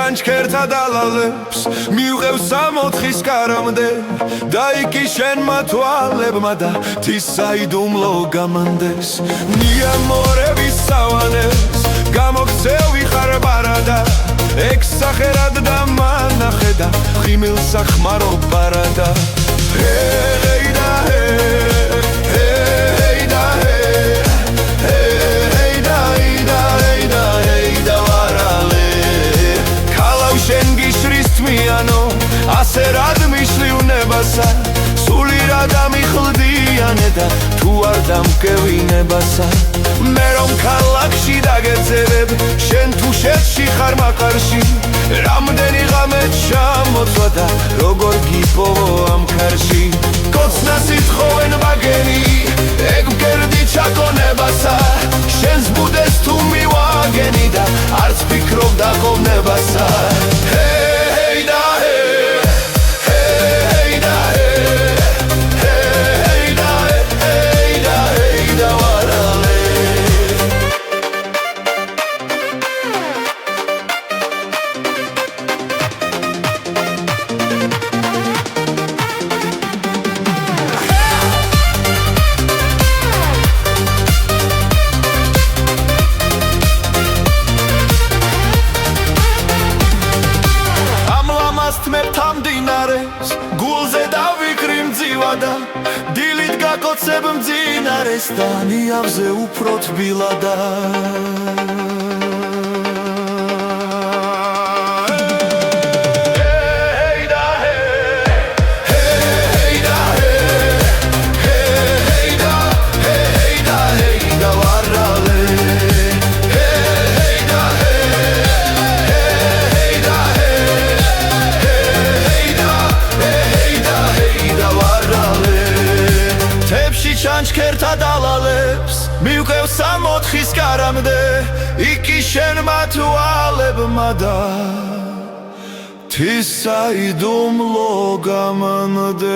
ჩანჩქერთა დალალებს მივყევ 64-ის კარამდე და იქ შენმა თვალებმა და თისაიდუმლო გამანდეს ნიამორების სავანეს გამოგცევ ვიხარ ბარადა ეგ სახელად და მანახე და ხიმილს ახმარო ბარადა ასე რად მისვლი უნებასა სული რა დამიხლდიანე და თუ არ დამკევინებასა მე რომ ქალაქში დაგეძებებ შენ თუ შეთში ხარ მაყარში რამდენი ღამე ჩამოწვა და როგორ გიპოვო ამ ქარში კოცნა სიტყვენ ვაგენი ეგ მგერდი ჩაკონებასა შენს ბუდეს თუ მივაგენი და არც ფიქრობ დაყოვნებასა გულზე დავიკრი მძივა და დილით გაკოცებ მძინარეს და ნიავზე უფრო თბილადა ჩანჩქერთა დალალებს მივყევ 64-ის კარამდე იქ შენმა თვალებმა და თისაიდუმლო გამანდეს